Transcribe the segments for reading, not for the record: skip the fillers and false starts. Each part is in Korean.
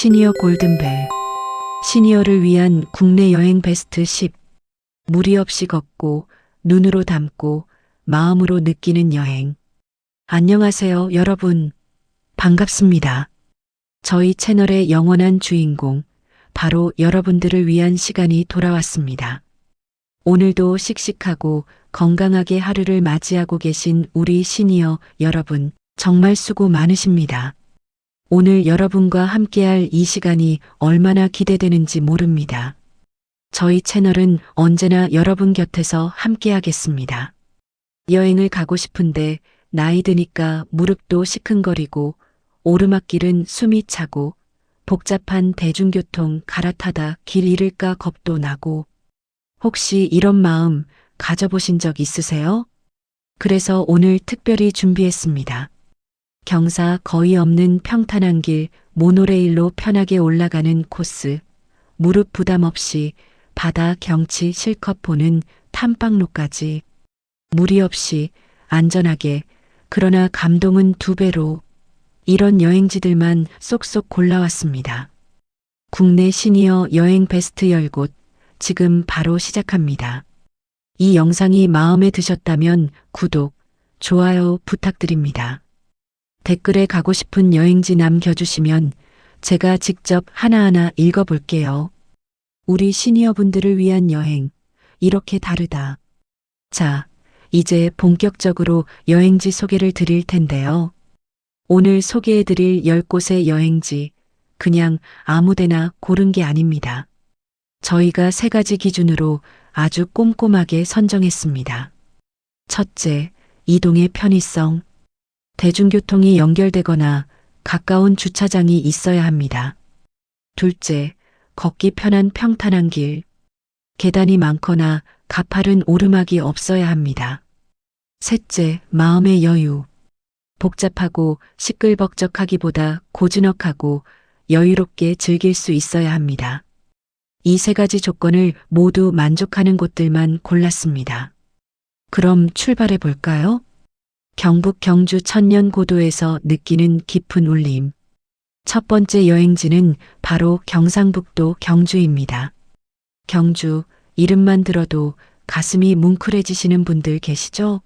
시니어 골든벨. 시니어를 위한 국내 여행 베스트 10. 무리 없이 걷고 눈으로 담고 마음으로 느끼는 여행. 안녕하세요, 여러분. 반갑습니다. 저희 채널의 영원한 주인공, 바로 여러분들을 위한 시간이 돌아왔습니다. 오늘도 씩씩하고 건강하게 하루를 맞이하고 계신 우리 시니어 여러분, 정말 수고 많으십니다. 오늘 여러분과 함께할 이 시간이 얼마나 기대되는지 모릅니다. 저희 채널은 언제나 여러분 곁에서 함께하겠습니다. 여행을 가고 싶은데 나이 드니까 무릎도 시큰거리고 오르막길은 숨이 차고 복잡한 대중교통 갈아타다 길 잃을까 겁도 나고 혹시 이런 마음 가져보신 적 있으세요? 그래서 오늘 특별히 준비했습니다. 경사 거의 없는 평탄한 길, 모노레일로 편하게 올라가는 코스, 무릎 부담 없이 바다 경치 실컷 보는 탐방로까지 무리 없이 안전하게, 그러나 감동은 2배로, 이런 여행지들만 쏙쏙 골라왔습니다. 국내 시니어 여행 베스트 10곳, 지금 바로 시작합니다. 이 영상이 마음에 드셨다면 구독, 좋아요 부탁드립니다. 댓글에 가고 싶은 여행지 남겨주시면 제가 직접 하나하나 읽어볼게요. 우리 시니어분들을 위한 여행, 이렇게 다르다. 자, 이제 본격적으로 여행지 소개를 드릴 텐데요. 오늘 소개해드릴 10곳의 여행지, 그냥 아무데나 고른 게 아닙니다. 저희가 3가지 기준으로 아주 꼼꼼하게 선정했습니다. 첫째, 이동의 편의성. 대중교통이 연결되거나 가까운 주차장이 있어야 합니다. 둘째, 걷기 편한 평탄한 길. 계단이 많거나 가파른 오르막이 없어야 합니다. 셋째, 마음의 여유. 복잡하고 시끌벅적하기보다 고즈넉하고 여유롭게 즐길 수 있어야 합니다. 이 3가지 조건을 모두 만족하는 곳들만 골랐습니다. 그럼 출발해 볼까요? 경북 경주 천년고도에서 느끼는 깊은 울림. 첫 번째 여행지는 바로 경상북도 경주입니다. 경주, 이름만 들어도 가슴이 뭉클해지시는 분들 계시죠?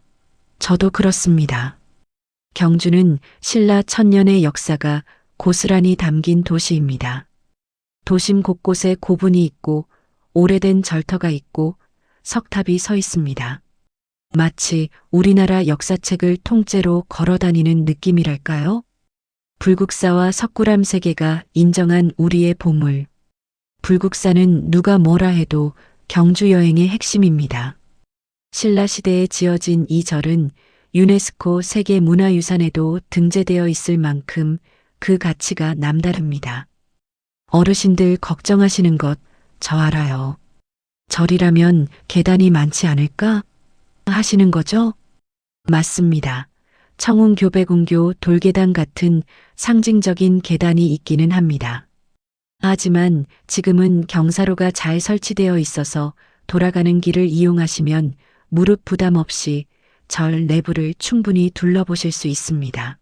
저도 그렇습니다. 경주는 신라 천년의 역사가 고스란히 담긴 도시입니다. 도심 곳곳에 고분이 있고 오래된 절터가 있고 석탑이 서 있습니다. 마치 우리나라 역사책을 통째로 걸어다니는 느낌이랄까요? 불국사와 석굴암 3개가 인정한 우리의 보물. 불국사는 누가 뭐라 해도 경주 여행의 핵심입니다. 신라시대에 지어진 이 절은 유네스코 세계문화유산에도 등재되어 있을 만큼 그 가치가 남다릅니다. 어르신들 걱정하시는 것 저 알아요. 절이라면 계단이 많지 않을까? 하시는 거죠? 맞습니다. 청운교배군교 돌계단 같은 상징적인 계단이 있기는 합니다. 하지만 지금은 경사로가 잘 설치되어 있어서 돌아가는 길을 이용하시면 무릎 부담 없이 절 내부를 충분히 둘러보실 수 있습니다.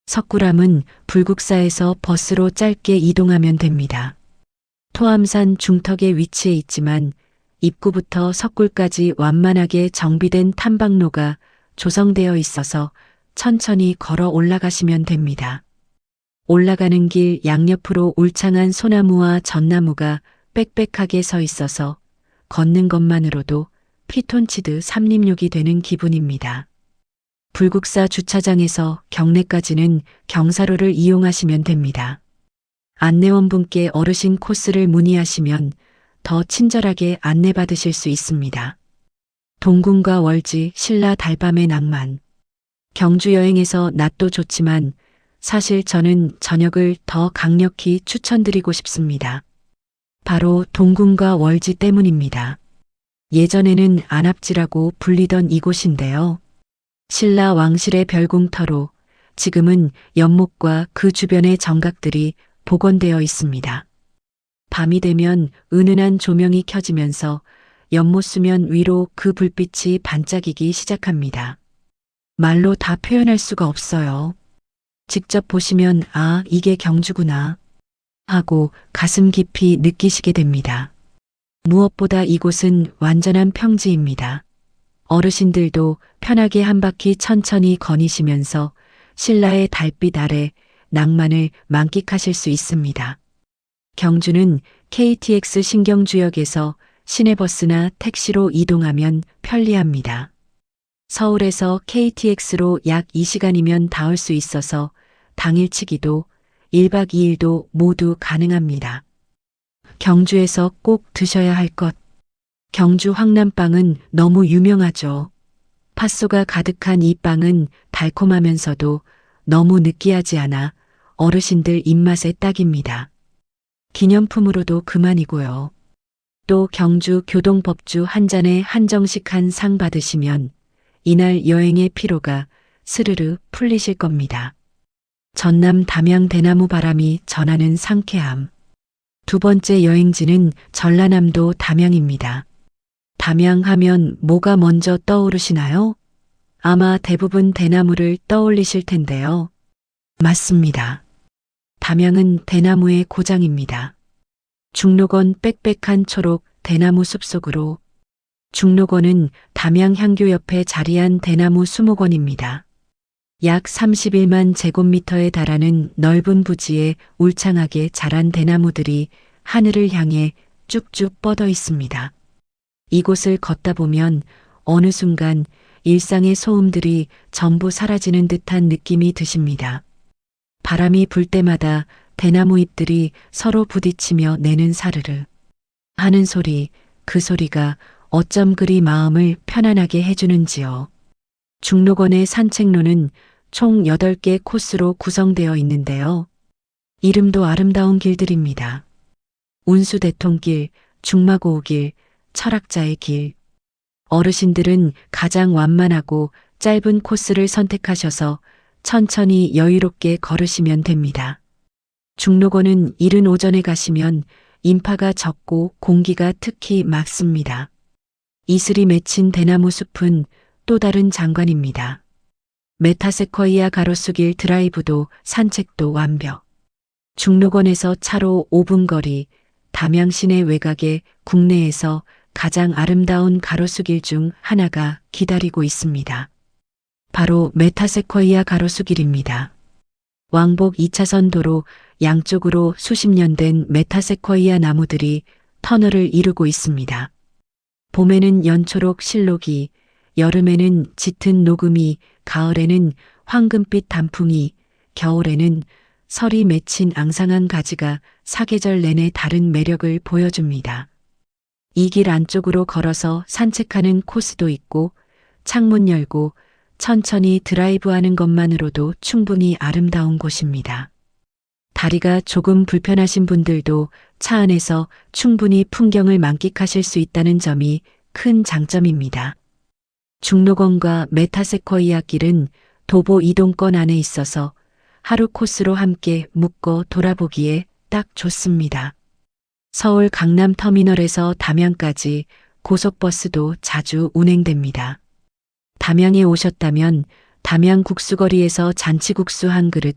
석굴암은 불국사에서 버스로 짧게 이동하면 됩니다. 토암산 중턱에 위치해 있지만 입구부터 석굴까지 완만하게 정비된 탐방로가 조성되어 있어서 천천히 걸어 올라가시면 됩니다. 올라가는 길 양옆으로 울창한 소나무와 전나무가 빽빽하게 서 있어서 걷는 것만으로도 피톤치드 삼림욕이 되는 기분입니다. 불국사 주차장에서 경내까지는 경사로를 이용하시면 됩니다. 안내원분께 어르신 코스를 문의하시면 더 친절하게 안내받으실 수 있습니다. 동궁과 월지, 신라 달밤의 낭만. 경주 여행에서 낮도 좋지만 사실 저는 저녁을 더 강력히 추천드리고 싶습니다. 바로 동궁과 월지 때문입니다. 예전에는 안압지라고 불리던 이곳인데요. 신라 왕실의 별궁터로 지금은 연못과 그 주변의 정각들이 복원되어 있습니다. 밤이 되면 은은한 조명이 켜지면서 연못 수면 위로 그 불빛이 반짝이기 시작합니다. 말로 다 표현할 수가 없어요. 직접 보시면 아, 이게 경주구나 하고 가슴 깊이 느끼시게 됩니다. 무엇보다 이곳은 완전한 평지입니다. 어르신들도 편하게 한 바퀴 천천히 거니시면서 신라의 달빛 아래 낭만을 만끽하실 수 있습니다. 경주는 KTX 신경주역에서 시내버스나 택시로 이동하면 편리합니다. 서울에서 KTX로 약 2시간이면 닿을 수 있어서 당일치기도 1박 2일도 모두 가능합니다. 경주에서 꼭 드셔야 할 것. 경주 황남빵은 너무 유명하죠. 팥소가 가득한 이 빵은 달콤하면서도 너무 느끼하지 않아 어르신들 입맛에 딱입니다. 기념품으로도 그만이고요. 또 경주 교동법주 한 잔에 한정식 상 받으시면 이날 여행의 피로가 스르르 풀리실 겁니다. 전남 담양 대나무 바람이 전하는 상쾌함. 두 번째 여행지는 전라남도 담양입니다. 담양 하면 뭐가 먼저 떠오르시나요? 아마 대부분 대나무를 떠올리실 텐데요. 맞습니다. 담양은 대나무의 고장입니다. 중록원 빽빽한 초록 대나무 숲속으로 중록원은 담양 향교 옆에 자리한 대나무 수목원입니다. 약 31만 제곱미터에 달하는 넓은 부지에 울창하게 자란 대나무들이 하늘을 향해 쭉쭉 뻗어 있습니다. 이곳을 걷다 보면 어느 순간 일상의 소음들이 전부 사라지는 듯한 느낌이 드십니다. 바람이 불 때마다 대나무 잎들이 서로 부딪히며 내는 사르르 하는 소리, 그 소리가 어쩜 그리 마음을 편안하게 해주는지요. 중록원의 산책로는 총 8개 코스로 구성되어 있는데요. 이름도 아름다운 길들입니다. 운수대통길, 중마고우길, 철학자의 길. 어르신들은 가장 완만하고 짧은 코스를 선택하셔서 천천히 여유롭게 걸으시면 됩니다. 중록원은 이른 오전에 가시면 인파가 적고 공기가 특히 맑습니다. 이슬이 맺힌 대나무 숲은 또 다른 장관입니다. 메타세쿼이아 가로수길 드라이브도 산책도 완벽. 중록원에서 차로 5분 거리, 담양 시내 외곽에 국내에서 가장 아름다운 가로수길 중 하나가 기다리고 있습니다. 바로 메타세쿼이아 가로수길입니다. 왕복 2차선 도로 양쪽으로 수십 년 된 메타세쿼이아 나무들이 터널을 이루고 있습니다. 봄에는 연초록 실록이, 여름에는 짙은 녹음이, 가을에는 황금빛 단풍이, 겨울에는 설이 맺힌 앙상한 가지가 사계절 내내 다른 매력을 보여줍니다. 이 길 안쪽으로 걸어서 산책하는 코스도 있고 창문 열고 천천히 드라이브하는 것만으로도 충분히 아름다운 곳입니다. 다리가 조금 불편하신 분들도 차 안에서 충분히 풍경을 만끽하실 수 있다는 점이 큰 장점입니다. 중록원과 메타세쿼이아 길은 도보 이동권 안에 있어서 하루 코스로 함께 묶어 돌아보기에 딱 좋습니다. 서울 강남터미널에서 담양까지 고속버스도 자주 운행됩니다. 담양에 오셨다면 담양 국수거리에서 잔치국수 한 그릇,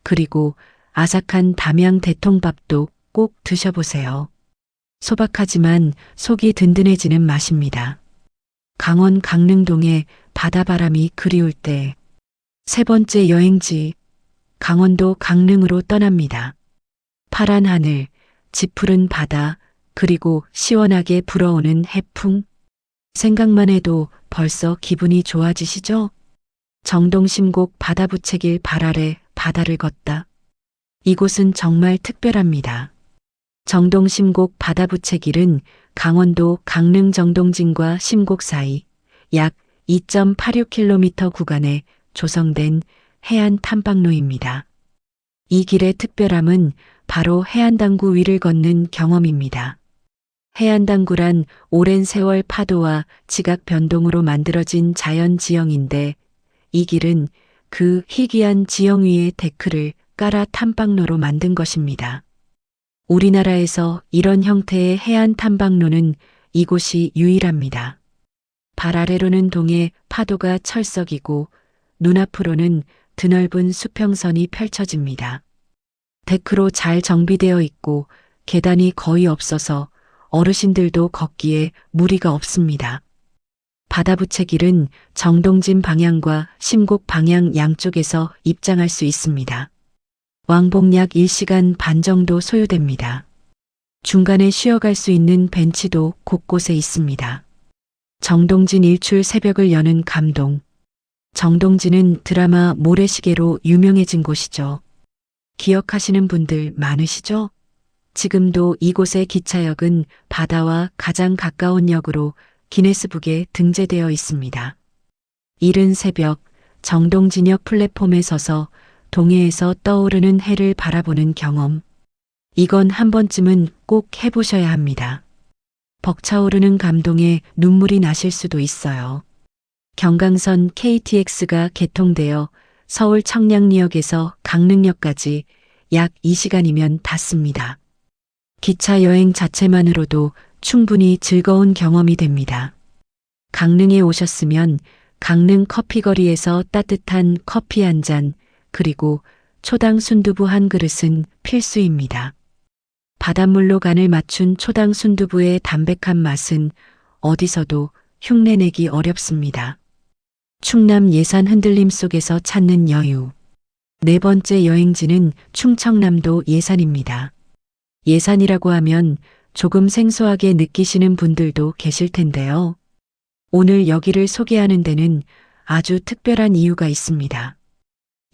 그리고 아삭한 담양 대통밥도 꼭 드셔보세요. 소박하지만 속이 든든해지는 맛입니다. 강원 강릉동의 바다바람이 그리울 때 세 번째 여행지 강원도 강릉으로 떠납니다. 파란 하늘, 짙푸른 바다, 그리고 시원하게 불어오는 해풍. 생각만 해도 벌써 기분이 좋아지시죠? 정동심곡 바다부채길 발 아래 바다를 걷다. 이곳은 정말 특별합니다. 정동심곡 바다부채길은 강원도 강릉 정동진과 심곡 사이 약 2.86km 구간에 조성된 해안 탐방로입니다. 이 길의 특별함은 바로 해안당구 위를 걷는 경험입니다. 해안당구란 오랜 세월 파도와 지각 변동으로 만들어진 자연 지형인데 이 길은 그 희귀한 지형 위에 데크를 깔아 탐방로로 만든 것입니다. 우리나라에서 이런 형태의 해안 탐방로는 이곳이 유일합니다. 발 아래로는 동해 파도가 철썩이고 눈앞으로는 드넓은 수평선이 펼쳐집니다. 데크로 잘 정비되어 있고 계단이 거의 없어서 어르신들도 걷기에 무리가 없습니다. 바다부채길은 정동진 방향과 심곡 방향 양쪽에서 입장할 수 있습니다. 왕복 약 1시간 반 정도 소요됩니다. 중간에 쉬어갈 수 있는 벤치도 곳곳에 있습니다. 정동진 일출 새벽을 여는 감동. 정동진은 드라마 모래시계로 유명해진 곳이죠. 기억하시는 분들 많으시죠? 지금도 이곳의 기차역은 바다와 가장 가까운 역으로 기네스북에 등재되어 있습니다. 이른 새벽 정동진역 플랫폼에 서서 동해에서 떠오르는 해를 바라보는 경험. 이건 한 번쯤은 꼭 해보셔야 합니다. 벅차오르는 감동에 눈물이 나실 수도 있어요. 경강선 KTX가 개통되어 서울 청량리역에서 강릉역까지 약 2시간이면 닿습니다. 기차 여행 자체만으로도 충분히 즐거운 경험이 됩니다. 강릉에 오셨으면 강릉 커피거리에서 따뜻한 커피 한 잔, 그리고 초당 순두부 한 그릇은 필수입니다. 바닷물로 간을 맞춘 초당 순두부의 담백한 맛은 어디서도 흉내내기 어렵습니다. 충남 예산 흔들림 속에서 찾는 여유. 네 번째 여행지는 충청남도 예산입니다. 예산이라고 하면 조금 생소하게 느끼시는 분들도 계실 텐데요. 오늘 여기를 소개하는 데는 아주 특별한 이유가 있습니다.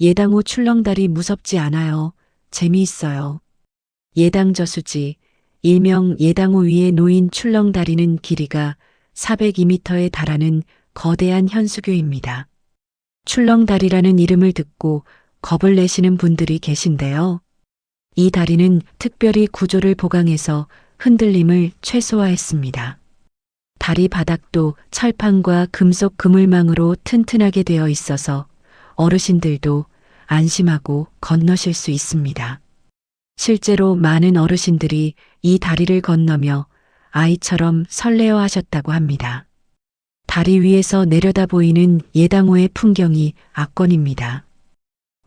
예당호 출렁다리 무섭지 않아요. 재미있어요. 예당저수지, 일명 예당호 위에 놓인 출렁다리는 길이가 402m에 달하는 거대한 현수교입니다. 출렁다리라는 이름을 듣고 겁을 내시는 분들이 계신데요. 이 다리는 특별히 구조를 보강해서 흔들림을 최소화했습니다. 다리 바닥도 철판과 금속 그물망으로 튼튼하게 되어 있어서 어르신들도 안심하고 건너실 수 있습니다. 실제로 많은 어르신들이 이 다리를 건너며 아이처럼 설레어 하셨다고 합니다. 다리 위에서 내려다 보이는 예당호의 풍경이 압권입니다.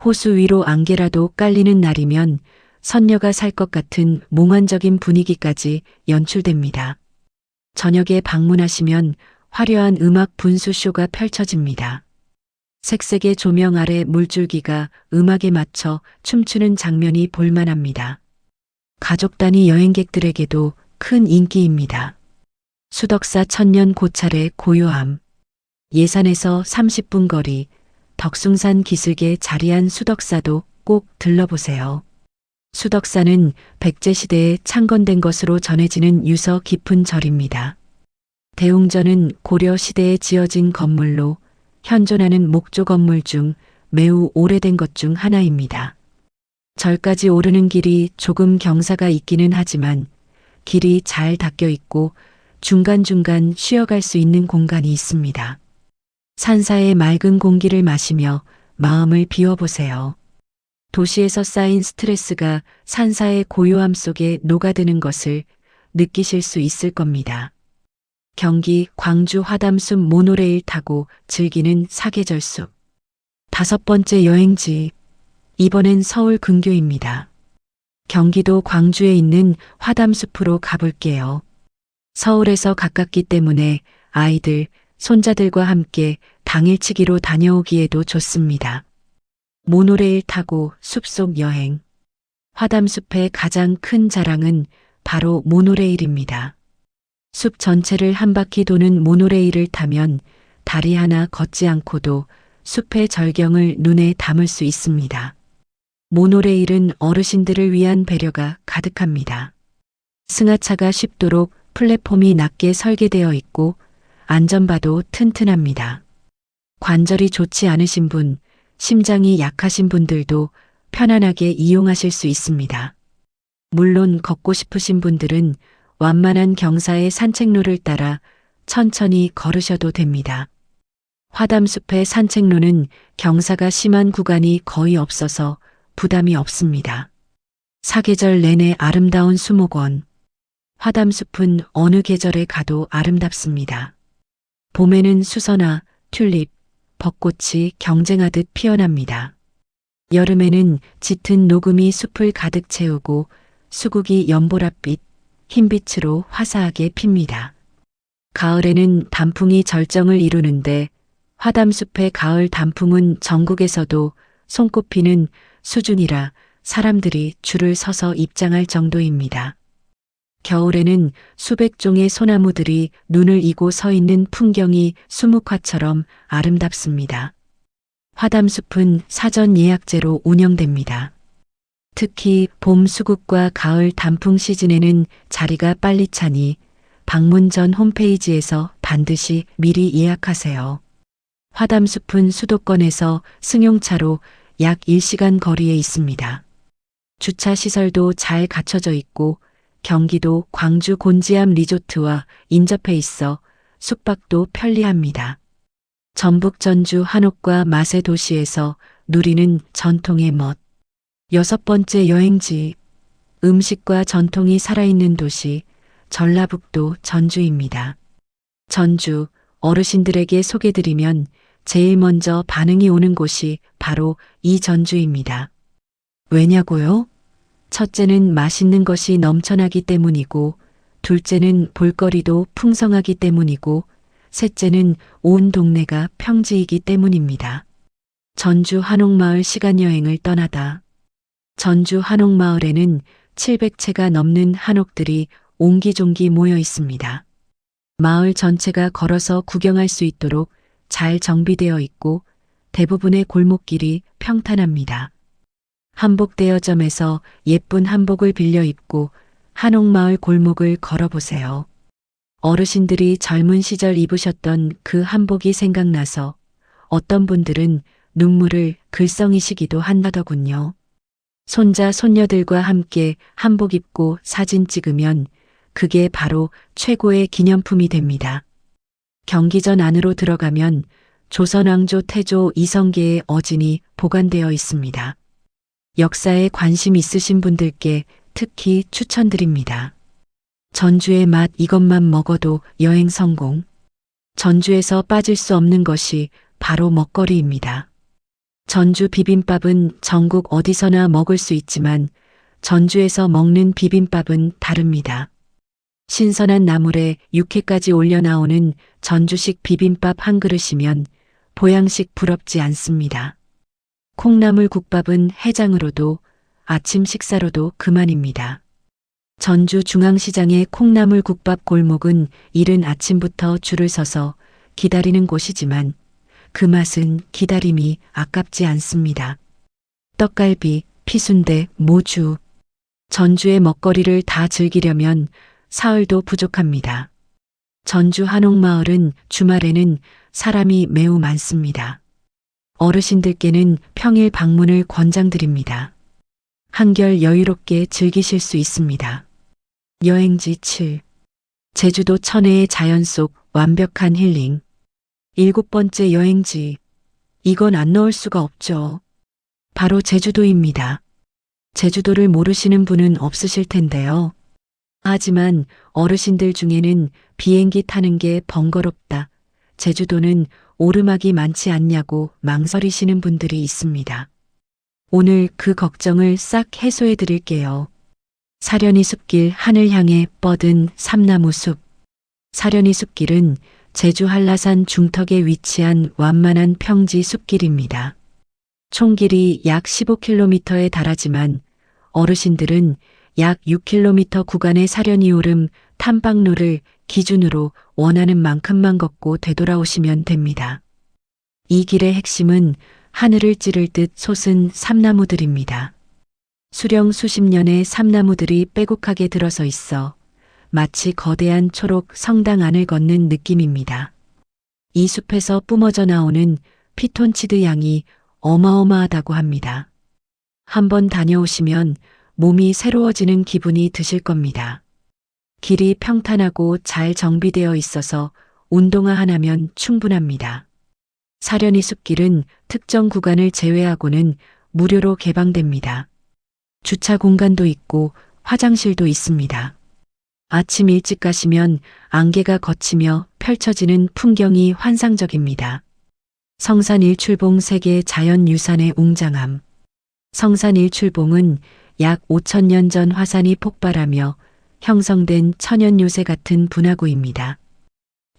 호수 위로 안개라도 깔리는 날이면 선녀가 살 것 같은 몽환적인 분위기까지 연출됩니다. 저녁에 방문하시면 화려한 음악 분수쇼가 펼쳐집니다. 색색의 조명 아래 물줄기가 음악에 맞춰 춤추는 장면이 볼만합니다. 가족 단위 여행객들에게도 큰 인기입니다. 수덕사 천년 고찰의 고요함. 예산에서 30분 거리, 덕숭산 기슭에 자리한 수덕사도 꼭 들러보세요. 수덕사는 백제시대에 창건된 것으로 전해지는 유서 깊은 절입니다. 대웅전은 고려시대에 지어진 건물로 현존하는 목조 건물 중 매우 오래된 것 중 하나입니다. 절까지 오르는 길이 조금 경사가 있기는 하지만 길이 잘 닦여 있고 중간중간 쉬어갈 수 있는 공간이 있습니다. 산사의 맑은 공기를 마시며 마음을 비워보세요. 도시에서 쌓인 스트레스가 산사의 고요함 속에 녹아드는 것을 느끼실 수 있을 겁니다. 경기 광주 화담숲 모노레일 타고 즐기는 사계절 숲. 5번째 여행지. 이번엔 서울 근교입니다. 경기도 광주에 있는 화담숲으로 가볼게요. 서울에서 가깝기 때문에 아이들, 손자들과 함께 당일치기로 다녀오기에도 좋습니다. 모노레일 타고 숲속 여행. 화담숲의 가장 큰 자랑은 바로 모노레일입니다. 숲 전체를 한 바퀴 도는 모노레일을 타면 다리 하나 걷지 않고도 숲의 절경을 눈에 담을 수 있습니다. 모노레일은 어르신들을 위한 배려가 가득합니다. 승하차가 쉽도록 플랫폼이 낮게 설계되어 있고 안전바도 튼튼합니다. 관절이 좋지 않으신 분, 심장이 약하신 분들도 편안하게 이용하실 수 있습니다. 물론 걷고 싶으신 분들은 완만한 경사의 산책로를 따라 천천히 걸으셔도 됩니다. 화담숲의 산책로는 경사가 심한 구간이 거의 없어서 부담이 없습니다. 사계절 내내 아름다운 수목원. 화담숲은 어느 계절에 가도 아름답습니다. 봄에는 수선화, 튤립, 벚꽃이 경쟁하듯 피어납니다. 여름에는 짙은 녹음이 숲을 가득 채우고 수국이 연보랏빛, 흰빛으로 화사하게 핍니다. 가을에는 단풍이 절정을 이루는데 화담숲의 가을 단풍은 전국에서도 손꼽히는 수준이라 사람들이 줄을 서서 입장할 정도입니다. 겨울에는 수백 종의 소나무들이 눈을 이고 서 있는 풍경이 수묵화처럼 아름답습니다. 화담숲은 사전 예약제로 운영됩니다. 특히 봄 수국과 가을 단풍 시즌에는 자리가 빨리 차니 방문 전 홈페이지에서 반드시 미리 예약하세요. 화담숲은 수도권에서 승용차로 약 1시간 거리에 있습니다. 주차 시설도 잘 갖춰져 있고 경기도 광주 곤지암 리조트와 인접해 있어 숙박도 편리합니다. 전북 전주 한옥과 맛의 도시에서 누리는 전통의 멋. 6번째 여행지. 음식과 전통이 살아있는 도시 전라북도 전주입니다. 전주 어르신들에게 소개드리면 제일 먼저 반응이 오는 곳이 바로 이 전주입니다. 왜냐고요? 첫째는 맛있는 것이 넘쳐나기 때문이고, 둘째는 볼거리도 풍성하기 때문이고, 셋째는 온 동네가 평지이기 때문입니다. 전주 한옥마을 시간여행을 떠나다. 전주 한옥마을에는 700채가 넘는 한옥들이 옹기종기 모여 있습니다. 마을 전체가 걸어서 구경할 수 있도록 잘 정비되어 있고 대부분의 골목길이 평탄합니다. 한복 대여점에서 예쁜 한복을 빌려 입고 한옥마을 골목을 걸어보세요. 어르신들이 젊은 시절 입으셨던 그 한복이 생각나서 어떤 분들은 눈물을 글썽이시기도 한다더군요. 손자 손녀들과 함께 한복 입고 사진 찍으면 그게 바로 최고의 기념품이 됩니다. 경기전 안으로 들어가면 조선왕조 태조 이성계의 어진이 보관되어 있습니다. 역사에 관심 있으신 분들께 특히 추천드립니다. 전주의 맛 이것만 먹어도 여행 성공. 전주에서 빠질 수 없는 것이 바로 먹거리입니다. 전주 비빔밥은 전국 어디서나 먹을 수 있지만 전주에서 먹는 비빔밥은 다릅니다. 신선한 나물에 육회까지 올려 나오는 전주식 비빔밥 한 그릇이면 보양식 부럽지 않습니다. 콩나물 국밥은 해장으로도 아침 식사로도 그만입니다. 전주 중앙시장의 콩나물 국밥 골목은 이른 아침부터 줄을 서서 기다리는 곳이지만 그 맛은 기다림이 아깝지 않습니다. 떡갈비, 피순대, 모주. 전주의 먹거리를 다 즐기려면 사흘도 부족합니다. 전주 한옥마을은 주말에는 사람이 매우 많습니다. 어르신들께는 평일 방문을 권장드립니다. 한결 여유롭게 즐기실 수 있습니다. 여행지 7. 제주도 천혜의 자연 속 완벽한 힐링. 7번째 여행지. 이건 안 넣을 수가 없죠. 바로 제주도입니다. 제주도를 모르시는 분은 없으실 텐데요. 하지만 어르신들 중에는 비행기 타는 게 번거롭다. 제주도는 오르막이 많지 않냐고 망설이시는 분들이 있습니다. 오늘 그 걱정을 싹 해소해 드릴게요. 사려니 숲길 하늘 향해 뻗은 삼나무 숲. 사려니 숲길은 제주 한라산 중턱에 위치한 완만한 평지 숲길입니다. 총 길이 약 15km에 달하지만 어르신들은 약 6km 구간의 사려니 오름 탐방로를 기준으로 원하는 만큼만 걷고 되돌아오시면 됩니다. 이 길의 핵심은 하늘을 찌를 듯 솟은 삼나무들입니다. 수령 수십 년의 삼나무들이 빼곡하게 들어서 있어 마치 거대한 초록 성당 안을 걷는 느낌입니다. 이 숲에서 뿜어져 나오는 피톤치드 향이 어마어마하다고 합니다. 한번 다녀오시면 몸이 새로워지는 기분이 드실 겁니다. 길이 평탄하고 잘 정비되어 있어서 운동화 하나면 충분합니다. 사려니 숲길은 특정 구간을 제외하고는 무료로 개방됩니다. 주차 공간도 있고 화장실도 있습니다. 아침 일찍 가시면 안개가 걷히며 펼쳐지는 풍경이 환상적입니다. 성산 일출봉 세계 자연유산의 웅장함. 성산 일출봉은 약 5,000년 전 화산이 폭발하며 형성된 천연 요새 같은 분화구입니다.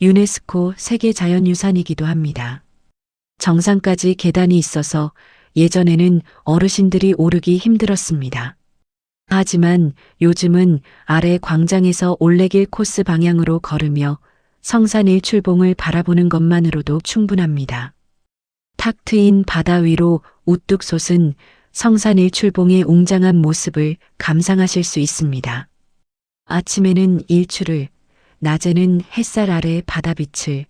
유네스코 세계자연유산이기도 합니다. 정상까지 계단이 있어서 예전에는 어르신들이 오르기 힘들었습니다. 하지만 요즘은 아래 광장에서 올레길 코스 방향으로 걸으며 성산 일출봉을 바라보는 것만으로도 충분합니다. 탁 트인 바다 위로 우뚝 솟은 성산 일출봉의 웅장한 모습을 감상하실 수 있습니다. 아침에는 일출을, 낮에는 햇살 아래 바다빛을,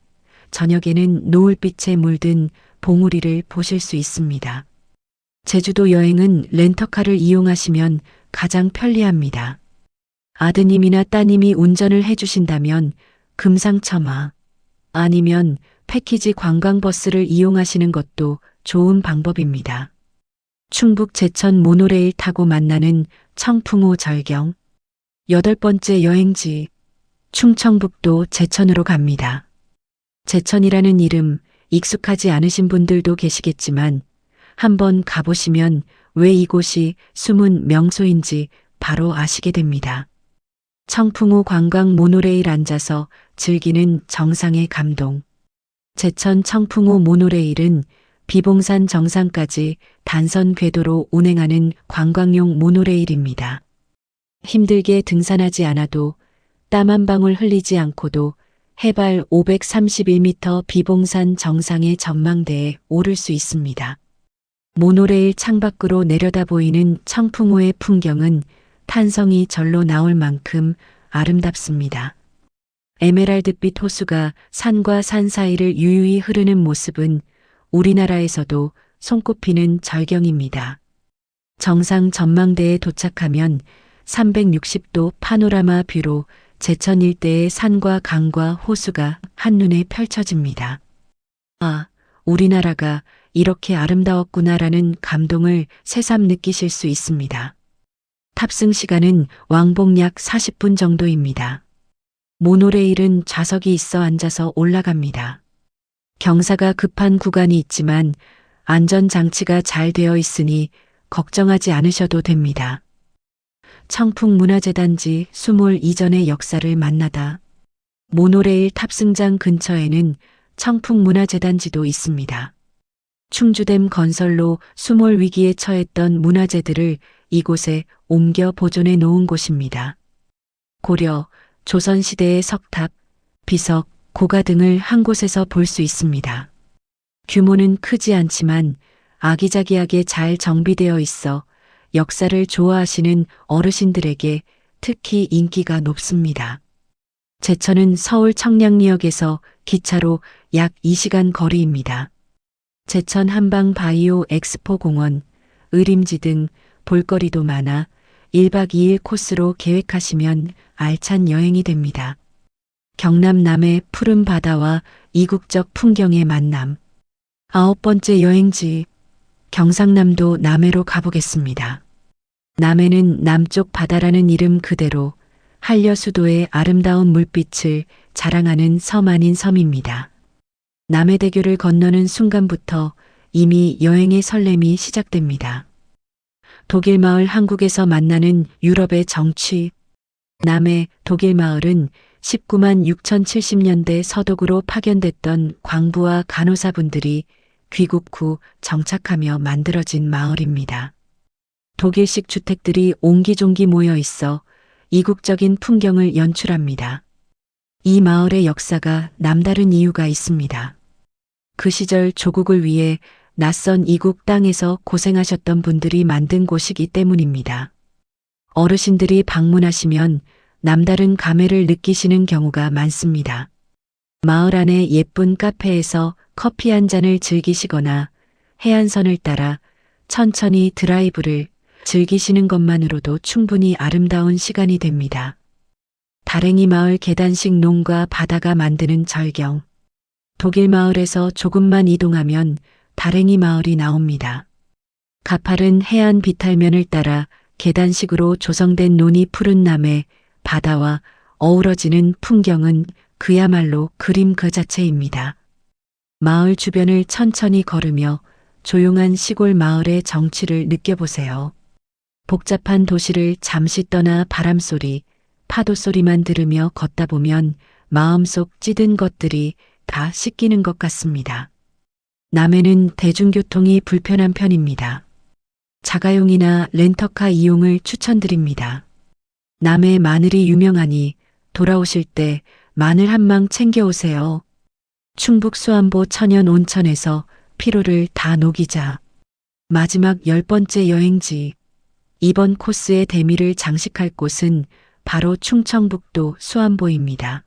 저녁에는 노을빛에 물든 봉우리를 보실 수 있습니다. 제주도 여행은 렌터카를 이용하시면 가장 편리합니다. 아드님이나 따님이 운전을 해주신다면 금상첨화, 아니면 패키지 관광버스를 이용하시는 것도 좋은 방법입니다. 충북 제천 모노레일 타고 만나는 청풍호 절경. 8번째 여행지, 충청북도 제천으로 갑니다. 제천이라는 이름 익숙하지 않으신 분들도 계시겠지만 한번 가보시면 왜 이곳이 숨은 명소인지 바로 아시게 됩니다. 청풍호 관광 모노레일 앉아서 즐기는 정상의 감동. 제천 청풍호 모노레일은 비봉산 정상까지 단선 궤도로 운행하는 관광용 모노레일입니다. 힘들게 등산하지 않아도 땀 한 방울 흘리지 않고도 해발 531m 비봉산 정상의 전망대에 오를 수 있습니다. 모노레일 창밖으로 내려다 보이는 청풍호의 풍경은 탄성이 절로 나올 만큼 아름답습니다. 에메랄드빛 호수가 산과 산 사이를 유유히 흐르는 모습은 우리나라에서도 손꼽히는 절경입니다. 정상 전망대에 도착하면 360도 파노라마 뷰로 제천 일대의 산과 강과 호수가 한눈에 펼쳐집니다. 아, 우리나라가 이렇게 아름다웠구나라는 감동을 새삼 느끼실 수 있습니다. 탑승 시간은 왕복 약 40분 정도입니다. 모노레일은 좌석이 있어 앉아서 올라갑니다. 경사가 급한 구간이 있지만 안전장치가 잘 되어 있으니 걱정하지 않으셔도 됩니다. 청풍문화재단지 수몰 이전의 역사를 만나다. 모노레일 탑승장 근처에는 청풍문화재단지도 있습니다. 충주댐 건설로 수몰 위기에 처했던 문화재들을 이곳에 옮겨 보존해 놓은 곳입니다. 고려, 조선시대의 석탑, 비석, 고가 등을 한 곳에서 볼 수 있습니다. 규모는 크지 않지만 아기자기하게 잘 정비되어 있어 역사를 좋아하시는 어르신들에게 특히 인기가 높습니다. 제천은 서울 청량리역에서 기차로 약 2시간 거리입니다. 제천 한방 바이오 엑스포 공원, 의림지 등 볼거리도 많아 1박 2일 코스로 계획하시면 알찬 여행이 됩니다. 경남 남해 푸른 바다와 이국적 풍경의 만남. 9번째 여행지, 경상남도 남해로 가보겠습니다. 남해는 남쪽 바다라는 이름 그대로 한려수도의 아름다운 물빛을 자랑하는 섬 아닌 섬입니다. 남해대교를 건너는 순간부터 이미 여행의 설렘이 시작됩니다. 독일 마을 한국에서 만나는 유럽의 정취. 남해 독일 마을은 19만 6,070년대 서독으로 파견됐던 광부와 간호사분들이 귀국 후 정착하며 만들어진 마을입니다. 독일식 주택들이 옹기종기 모여 있어 이국적인 풍경을 연출합니다. 이 마을의 역사가 남다른 이유가 있습니다. 그 시절 조국을 위해 낯선 이국 땅에서 고생하셨던 분들이 만든 곳이기 때문입니다. 어르신들이 방문하시면 남다른 감회를 느끼시는 경우가 많습니다. 마을 안의 예쁜 카페에서 커피 한 잔을 즐기시거나 해안선을 따라 천천히 드라이브를 즐기시는 것만으로도 충분히 아름다운 시간이 됩니다. 다랭이 마을 계단식 농과 바다가 만드는 절경. 독일 마을에서 조금만 이동하면 다랭이 마을이 나옵니다. 가파른 해안 비탈면을 따라 계단식으로 조성된 논이 푸른 남해 바다와 어우러지는 풍경은 그야말로 그림 그 자체입니다. 마을 주변을 천천히 걸으며 조용한 시골 마을의 정취를 느껴보세요. 복잡한 도시를 잠시 떠나 바람소리, 파도소리만 들으며 걷다 보면 마음속 찌든 것들이 다 씻기는 것 같습니다. 남해는 대중교통이 불편한 편입니다. 자가용이나 렌터카 이용을 추천드립니다. 남해 마늘이 유명하니 돌아오실 때 마늘 한 망 챙겨오세요. 충북 수안보 천연 온천에서 피로를 다 녹이자. 마지막 10번째 여행지. 이번 코스의 대미를 장식할 곳은 바로 충청북도 수안보입니다.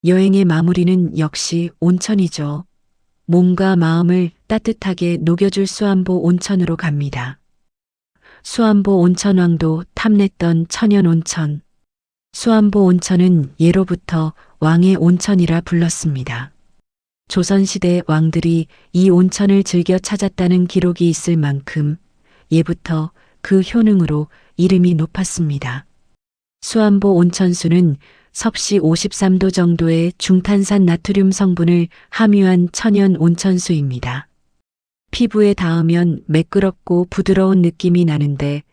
여행의 마무리는 역시 온천이죠. 몸과 마음을 따뜻하게 녹여줄 수안보 온천으로 갑니다. 수안보 온천왕도 탐냈던 천연 온천. 수안보 온천은 예로부터 왕의 온천이라 불렀습니다. 조선시대 왕들이 이 온천을 즐겨 찾았다는 기록이 있을 만큼 예부터 그 효능으로 이름이 높았습니다. 수안보 온천수는 섭씨 53도 정도의 중탄산 나트륨 성분을 함유한 천연 온천수입니다. 피부에 닿으면 매끄럽고 부드러운 느낌이 나는데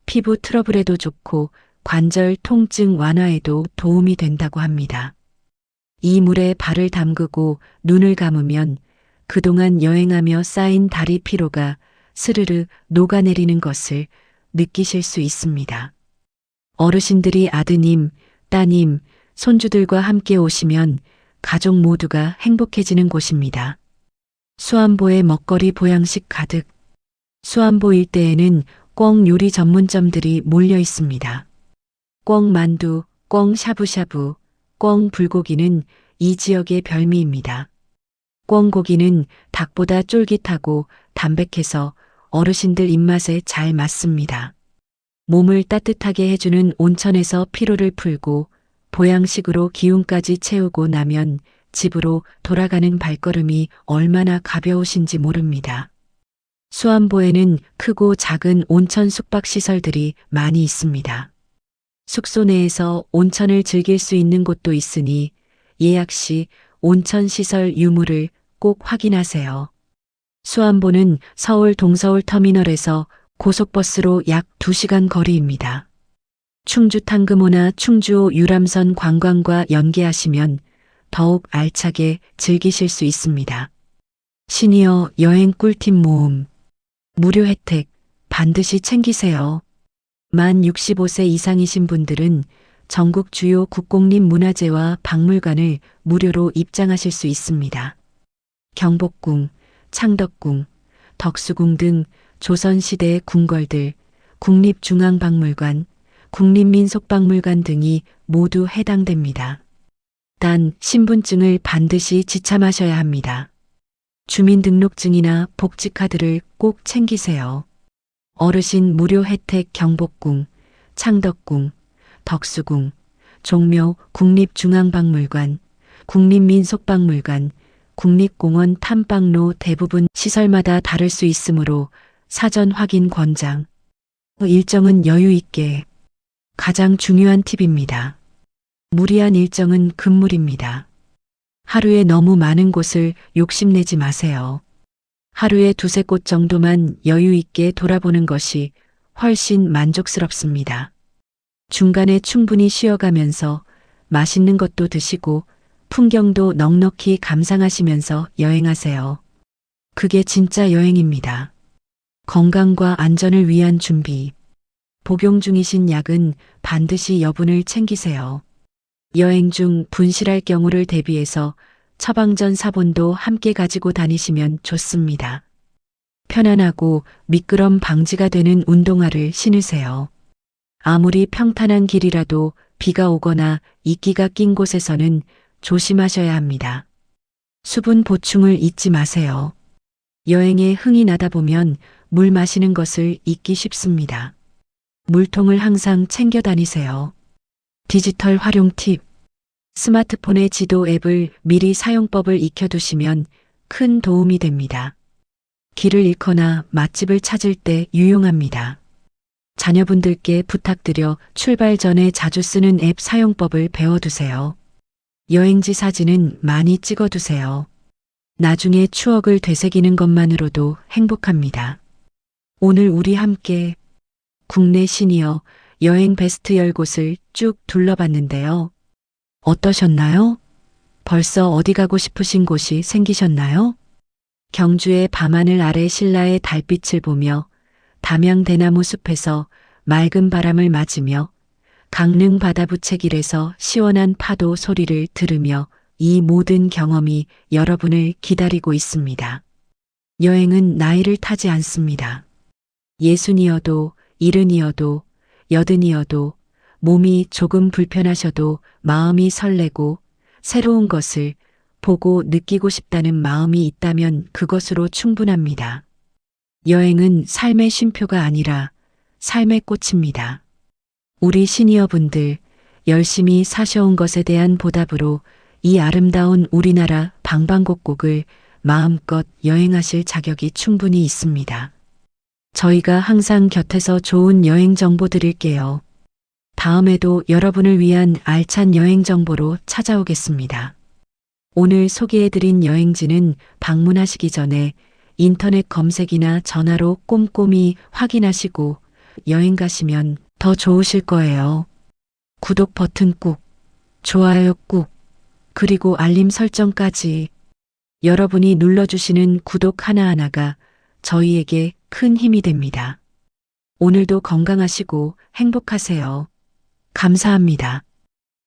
피부 트러블에도 좋고 관절 통증 완화에도 도움이 된다고 합니다. 이 물에 발을 담그고 눈을 감으면 그동안 여행하며 쌓인 다리 피로가 스르르 녹아내리는 것을 느끼실 수 있습니다. 어르신들이 아드님, 따님, 손주들과 함께 오시면 가족 모두가 행복해지는 곳입니다. 수안보의 먹거리 보양식 가득. 수안보 일대에는 꿩 요리 전문점들이 몰려 있습니다. 꿩 만두, 꿩 샤브샤브, 꿩 불고기는 이 지역의 별미입니다. 꿩 고기는 닭보다 쫄깃하고 담백해서 어르신들 입맛에 잘 맞습니다. 몸을 따뜻하게 해주는 온천에서 피로를 풀고 보양식으로 기운까지 채우고 나면 집으로 돌아가는 발걸음이 얼마나 가벼우신지 모릅니다. 수안보에는 크고 작은 온천 숙박시설들이 많이 있습니다. 숙소 내에서 온천을 즐길 수 있는 곳도 있으니 예약 시 온천시설 유무를 꼭 확인하세요. 수안보는 서울 동서울 터미널에서 고속버스로 약 2시간 거리입니다. 충주 탕금호나 충주호 유람선 관광과 연계하시면 더욱 알차게 즐기실 수 있습니다. 시니어 여행 꿀팁 모음. 무료 혜택 반드시 챙기세요. 만 65세 이상이신 분들은 전국 주요 국공립문화재와 박물관을 무료로 입장하실 수 있습니다. 경복궁, 창덕궁, 덕수궁 등 조선시대의 궁궐들, 국립중앙박물관, 국립민속박물관 등이 모두 해당됩니다. 단 신분증을 반드시 지참하셔야 합니다. 주민등록증이나 복지카드를 꼭 챙기세요. 어르신 무료 혜택 경복궁, 창덕궁, 덕수궁, 종묘 국립중앙박물관, 국립민속박물관, 국립공원 탐방로 대부분 시설마다 다를 수 있으므로 사전 확인 권장. 일정은 여유 있게. 가장 중요한 팁입니다. 무리한 일정은 금물입니다. 하루에 너무 많은 곳을 욕심내지 마세요. 하루에 2-3곳 정도만 여유 있게 돌아보는 것이 훨씬 만족스럽습니다. 중간에 충분히 쉬어가면서 맛있는 것도 드시고 풍경도 넉넉히 감상하시면서 여행하세요. 그게 진짜 여행입니다. 건강과 안전을 위한 준비. 복용 중이신 약은 반드시 여분을 챙기세요. 여행 중 분실할 경우를 대비해서 처방전 사본도 함께 가지고 다니시면 좋습니다. 편안하고 미끄럼 방지가 되는 운동화를 신으세요. 아무리 평탄한 길이라도 비가 오거나 이끼가 낀 곳에서는 조심하셔야 합니다. 수분 보충을 잊지 마세요. 여행에 흥이 나다 보면 물 마시는 것을 잊기 쉽습니다. 물통을 항상 챙겨 다니세요. 디지털 활용 팁. 스마트폰의 지도 앱을 미리 사용법을 익혀두시면 큰 도움이 됩니다. 길을 잃거나 맛집을 찾을 때 유용합니다. 자녀분들께 부탁드려 출발 전에 자주 쓰는 앱 사용법을 배워두세요. 여행지 사진은 많이 찍어두세요. 나중에 추억을 되새기는 것만으로도 행복합니다. 오늘 우리 함께 국내 시니어 여행 베스트 10곳을 쭉 둘러봤는데요. 어떠셨나요? 벌써 어디 가고 싶으신 곳이 생기셨나요? 경주의 밤하늘 아래 신라의 달빛을 보며 담양 대나무 숲에서 맑은 바람을 맞으며 강릉 바다 부채길에서 시원한 파도 소리를 들으며 이 모든 경험이 여러분을 기다리고 있습니다. 여행은 나이를 타지 않습니다. 60이어도 70이어도 80이어도 몸이 조금 불편하셔도 마음이 설레고 새로운 것을 보고 느끼고 싶다는 마음이 있다면 그것으로 충분합니다. 여행은 삶의 쉼표가 아니라 삶의 꽃입니다. 우리 시니어분들 열심히 사셔온 것에 대한 보답으로 이 아름다운 우리나라 방방곡곡을 마음껏 여행하실 자격이 충분히 있습니다. 저희가 항상 곁에서 좋은 여행 정보 드릴게요. 다음에도 여러분을 위한 알찬 여행 정보로 찾아오겠습니다. 오늘 소개해드린 여행지는 방문하시기 전에 인터넷 검색이나 전화로 꼼꼼히 확인하시고 여행 가시면 더 좋으실 거예요. 구독 버튼 꾹, 좋아요 꾹, 그리고 알림 설정까지. 여러분이 눌러주시는 구독 하나하나가 저희에게 큰 힘이 됩니다. 오늘도 건강하시고 행복하세요. 감사합니다.